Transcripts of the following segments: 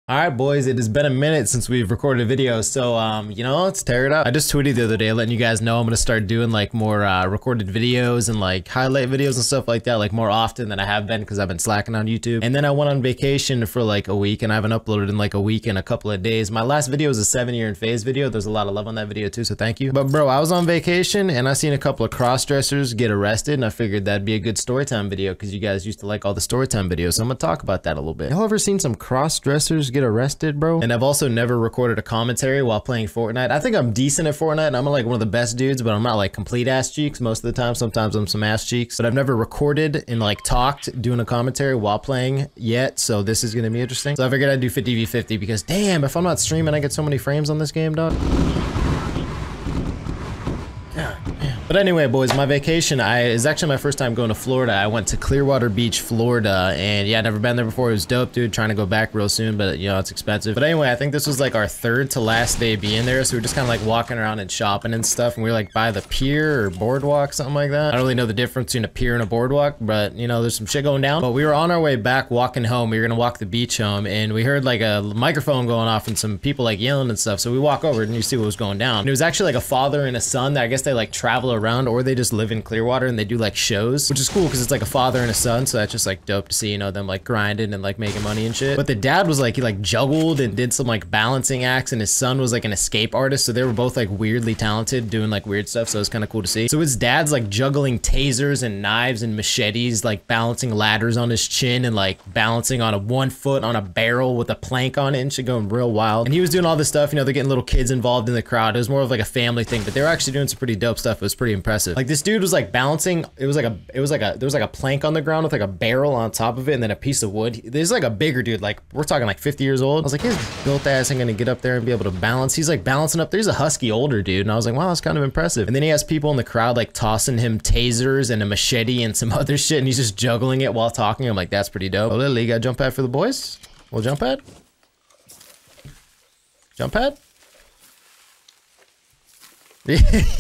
Alright boys, it has been a minute since we've recorded a video, so you know, let's tear it up. I just tweeted the other day letting you guys know I'm gonna start doing like more recorded videos and like highlight videos and stuff like that, like more often than I have been because I've been slacking on YouTube. And then I went on vacation for like a week and I haven't uploaded in like a week and a couple of days. My last video was a 7-year in FaZe video. There's a lot of love on that video too, so thank you. But bro, I was on vacation and I seen a couple of cross-dressers get arrested and I figured that'd be a good storytime video because you guys used to like all the storytime videos, so I'm gonna talk about that a little bit. Y'all ever seen some cross-dressers get arrested, bro? And I've also never recorded a commentary while playing Fortnite. I think I'm decent at Fortnite and I'm like one of the best dudes, but I'm not like complete ass cheeks most of the time. Sometimes I'm some ass cheeks, but I've never recorded and like talked doing a commentary while playing yet. So this is gonna be interesting. So I figured I'd do 50v50 because damn, if I'm not streaming, I get so many frames on this game, dog. But anyway, boys, my vacation is actually my first time going to Florida. I went to Clearwater Beach, Florida, and yeah, never been there before. It was dope, dude. Trying to go back real soon, but you know, it's expensive. But anyway, I think this was like our third to last day being there, so we were just kind of like walking around and shopping and stuff, and we were like by the pier or boardwalk, something like that. I don't really know the difference between a pier and a boardwalk, but you know, there's some shit going down. But we were on our way back walking home. We were gonna walk the beach home, and we heard like a microphone going off and some people like yelling and stuff. So we walk over and you see what was going down. And it was actually like a father and a son that I guess they like travel around, or they just live in Clearwater and they do like shows, which is cool because it's like a father and a son, so that's just like dope to see, you know, them like grinding and like making money and shit. But the dad was like, he like juggled and did some like balancing acts, and his son was like an escape artist, so they were both like weirdly talented doing like weird stuff, so it's kind of cool to see. So his dad's like juggling tasers and knives and machetes, like balancing ladders on his chin and like balancing on a 1 foot on a barrel with a plank on it and shit, going real wild. And he was doing all this stuff, you know, they're getting little kids involved in the crowd. It was more of like a family thing, but they were actually doing some pretty dope stuff. It was pretty impressive. Like this dude was like balancing, there was like a plank on the ground with like a barrel on top of it and then a piece of wood. There's like a bigger dude, like we're talking like 50 years old. I was like, his built ass ain't gonna get up there and be able to balance. He's like balancing up. There's a husky older dude, and I was like, wow, that's kind of impressive. And then he has people in the crowd like tossing him tasers and a machete and some other shit, and he's just juggling it while talking. I'm like, that's pretty dope. Oh, Lily, you got a jump pad for the boys? Well, jump pad? Jump pad?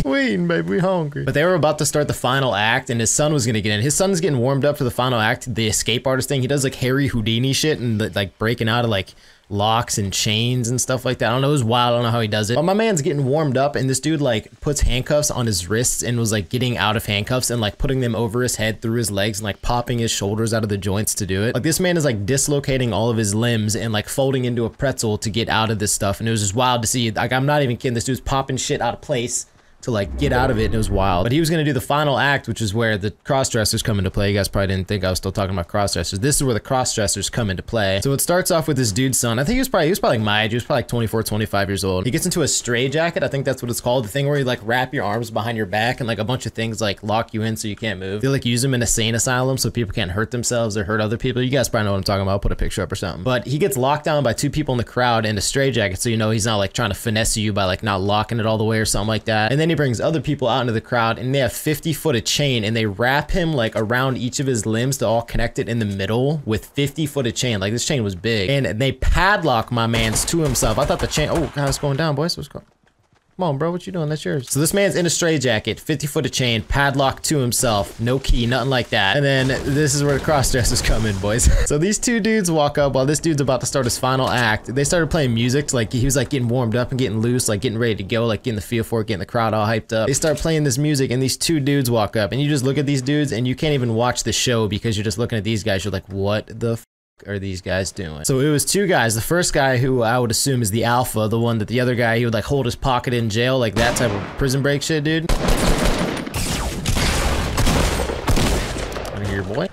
Waiting, baby, we hungry. But they were about to start the final act and his son was gonna get in. His son's getting warmed up for the final act, the escape artist thing. He does like Harry Houdini shit and like breaking out of like locks and chains and stuff like that. I don't know, it was wild. I don't know how he does it. But my man's getting warmed up and this dude like puts handcuffs on his wrists and was like getting out of handcuffs and like putting them over his head through his legs and like popping his shoulders out of the joints to do it. Like this man is like dislocating all of his limbs and like folding into a pretzel to get out of this stuff. And it was just wild to see. Like, I'm not even kidding. This dude's popping shit out of place to like get out of it, and it was wild. But he was gonna do the final act, which is where the cross-dressers come into play. You guys probably didn't think I was still talking about cross-dressers. This is where the cross-dressers come into play. So it starts off with this dude's son. I think he was probably like my age. He was probably like 24, 25 years old. He gets into a stray jacket. I think that's what it's called. The thing where you like wrap your arms behind your back and like a bunch of things like lock you in so you can't move. They like use them in a sane asylum so people can't hurt themselves or hurt other people. You guys probably know what I'm talking about. I'll put a picture up or something. But he gets locked down by 2 people in the crowd in a stray jacket, so you know he's not like trying to finesse you by like not locking it all the way or something like that. And then he brings other people out into the crowd and they have 50 foot of chain and they wrap him like around each of his limbs to all connect it in the middle with 50 foot of chain. Like this chain was big, and they padlock my man's to himself. I thought the chain, oh god, it's going down, boys. What's going on? Come on, bro, what you doing? That's yours. So this man's in a stray jacket, 50 foot of chain, padlocked to himself, no key, nothing like that. And then this is where the cross-dressers come in, boys. So these 2 dudes walk up while this dude's about to start his final act. They started playing music, like he was like getting warmed up and getting loose, like getting ready to go, like getting the feel for it, getting the crowd all hyped up. They start playing this music and these 2 dudes walk up and you just look at these dudes and you can't even watch the show because you're just looking at these guys. You're like, what the f are these guys doing? So it was 2 guys. The first guy, who I would assume is the alpha, the one that the other guy, he would like hold his pocket in jail, like that type of prison break shit, dude. Right here, boy.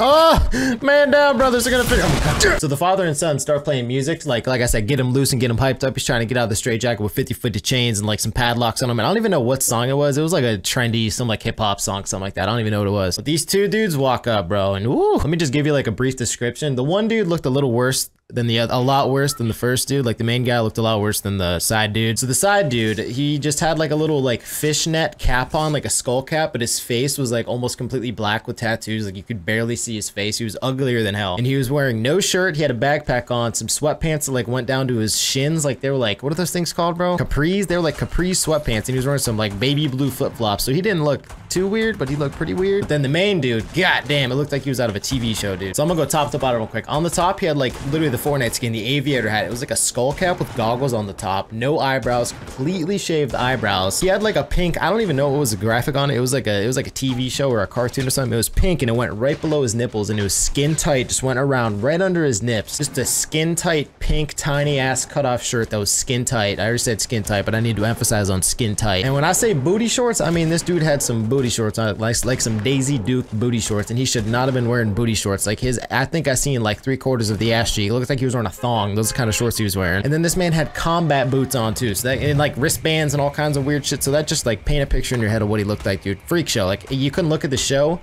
Oh, man down, brothers are gonna figure. Oh, God. So the father and son start playing music, like I said, get him loose and get him hyped up. He's trying to get out of the straight jacket with 50 foot of chains and like some padlocks on him. And I don't even know what song it was. It was like a trendy, some like hip hop song, something like that. I don't even know what it was. But these 2 dudes walk up, bro, and woo, let me just give you like a brief description. The one dude looked a little worse than a lot worse than the first dude. Like the main guy looked a lot worse than the side dude. So the side dude, he just had like a little like fishnet cap on, like a skull cap, but his face was like almost completely black with tattoos. Like you could barely see his face. He was uglier than hell. And he was wearing no shirt. He had a backpack on, some sweatpants that like went down to his shins. Like they were like, what are those things called, bro? Capris. They were like Capri sweatpants. And he was wearing some like baby blue flip flops. So he didn't look too weird, but he looked pretty weird. But then the main dude, god damn, it looked like he was out of a TV show, dude. So I'm gonna go top to bottom real quick. On the top, he had like literally the Fortnite skin, the aviator hat. It was like a skull cap with goggles on the top, no eyebrows, completely shaved eyebrows. He had like a pink, I don't even know what was the graphic on it. It was like a TV show or a cartoon or something. It was pink and it went right below his nipples and it was skin tight, just went around right under his nips. Just a skin tight, pink, tiny ass cutoff shirt that was skin tight. I already said skin tight, but I need to emphasize on skin tight. And when I say booty shorts, I mean this dude had some booty shorts on it, like some Daisy Duke booty shorts, and he should not have been wearing booty shorts. Like his, I think I seen like 3/4 of the ass cheek. It looked like he was wearing a thong. Those are the kind of shorts he was wearing. And then this man had combat boots on too, so that, and like wristbands and all kinds of weird shit. So that just like paint a picture in your head of what he looked like, dude. Freak show. Like you couldn't look at the show.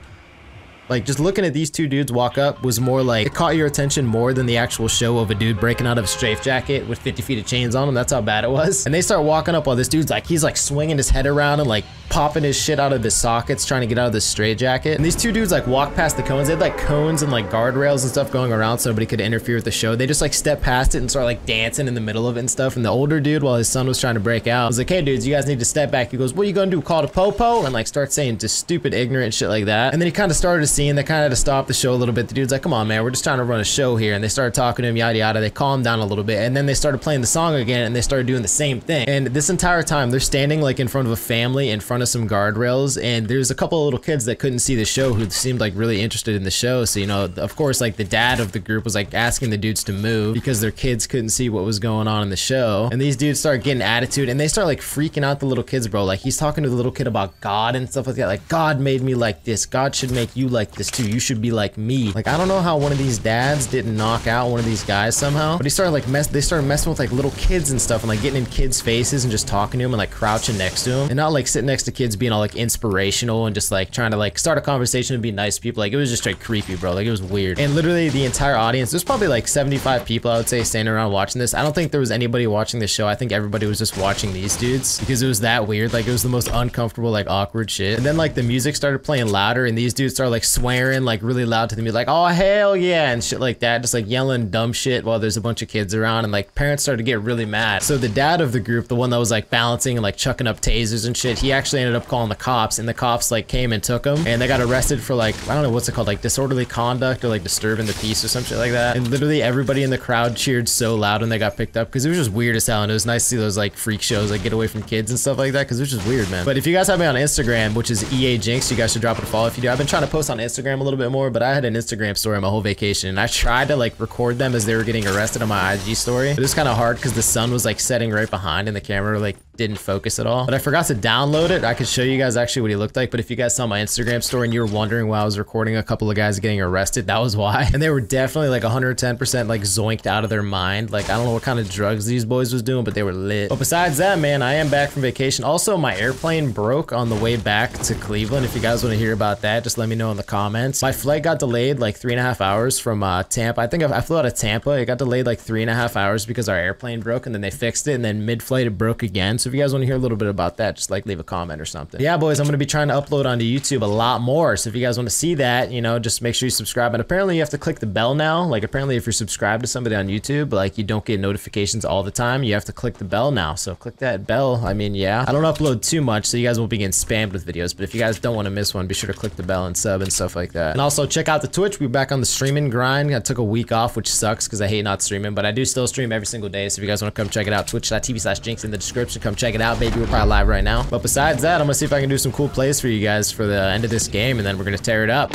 Like just looking at these two dudes walk up was more like, it caught your attention more than the actual show of a dude breaking out of a straitjacket with 50 feet of chains on him. That's how bad it was. And they start walking up while this dude's like, he's like swinging his head around and like popping his shit out of his sockets trying to get out of this straitjacket. And these two dudes like walk past the cones. They had like cones and like guardrails and stuff going around so nobody could interfere with the show. They just like step past it and start like dancing in the middle of it and stuff. And the older dude, while his son was trying to break out, was like, hey dudes, you guys need to step back. He goes, what are you gonna do, call it a popo? And like start saying just stupid ignorant shit like that. And then he kind of started a scene that kind of had to stop the show a little bit. The dude's like, come on man, we're just trying to run a show here. And they started talking to him, yada yada. They calmed down a little bit and then they started playing the song again and they started doing the same thing. And this entire time they're standing like in front of a family in front of some guardrails, and there's a couple of little kids that couldn't see the show who seemed like really interested in the show. So you know, of course, like the dad of the group was like asking the dudes to move because their kids couldn't see what was going on in the show. And these dudes start getting attitude and they start like freaking out the little kids, bro. Like he's talking to the little kid about God and stuff like that. Like, God made me like this, God should make you like this too, you should be like me. Like I don't know how one of these dads didn't knock out one of these guys somehow, but he started like they started messing with like little kids and stuff and like getting in kids' faces and just talking to them and like crouching next to them and not like sitting next to kids being all like inspirational and just like trying to like start a conversation and be nice to people. Like it was just straight creepy, bro. Like it was weird. And literally the entire audience, there's probably like 75 people I would say standing around watching this. I don't think there was anybody watching this show. I think everybody was just watching these dudes because it was that weird. Like it was the most uncomfortable, like awkward shit. And then like the music started playing louder and these dudes started like swearing like really loud to the music, like, oh hell yeah, and shit like that, just like yelling dumb shit while there's a bunch of kids around, and like parents started to get really mad. So the dad of the group, the one that was like balancing and like chucking up tasers and shit, he actually ended up calling the cops, and the cops like came and took him, and they got arrested for like, I don't know what's it called, like disorderly conduct or like disturbing the peace or some shit like that. And literally everybody in the crowd cheered so loud when they got picked up because it was just weird as hell, and it was nice to see those like freak shows like get away from kids and stuff like that because it was just weird, man. But if you guys have me on Instagram, which is EA Jinx, you guys should drop it a follow if you do. I've been trying to post on Instagram a little bit more, but I had an Instagram story on my whole vacation and I tried to like record them as they were getting arrested on my IG story. It was kind of hard because the sun was like setting right behind and the camera like didn't focus at all. But I forgot to download it. I could show you guys actually what he looked like, but if you guys saw my Instagram story and you were wondering why I was recording a couple of guys getting arrested, that was why. And they were definitely like 110% like zoinked out of their mind. Like I don't know what kind of drugs these boys was doing, but they were lit. But besides that, man, I am back from vacation. Also, my airplane broke on the way back to Cleveland. If you guys want to hear about that, just let me know in the comments. My flight got delayed like 3.5 hours from Tampa. I think I flew out of Tampa. It got delayed like 3.5 hours because our airplane broke, and then they fixed it, and then mid-flight it broke again. So if you guys want to hear a little bit about that, just like leave a comment or something. Yeah, boys, I'm going to be trying to upload onto YouTube a lot more. So if you guys want to see that, you know, just make sure you subscribe. And apparently you have to click the bell now. Like apparently if you're subscribed to somebody on YouTube, like you don't get notifications all the time. You have to click the bell now. So click that bell. I mean, yeah, I don't upload too much, so you guys won't be getting spammed with videos. But if you guys don't want to miss one, be sure to click the bell and sub and stuff like that. And also check out the Twitch. We're back on the streaming grind. I took a week off, which sucks because I hate not streaming, but I do still stream every single day. So if you guys want to come check it out, twitch.tv/jinx in the description. Come check it out, baby. We're probably live right now. But besides that, I'm gonna see if I can do some cool plays for you guys for the end of this game, and then we're gonna tear it up.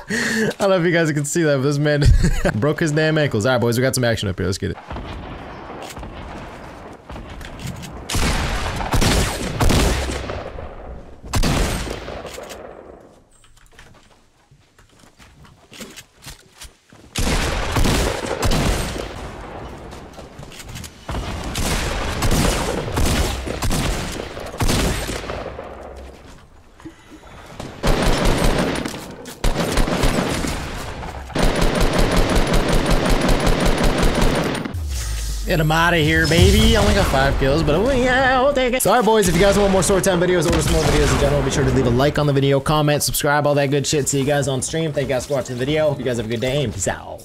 I don't know if you guys can see that, but this man broke his damn ankles. All right, boys, we got some action up here. Let's get it. Get him out of here, baby. I only got 5 kills, but yeah, I'll take it. So, all right, boys, if you guys want more story time videos or some more videos in general, be sure to leave a like on the video, comment, subscribe, all that good shit. See you guys on stream. Thank you guys for watching the video. Hope you guys have a good day, and peace out.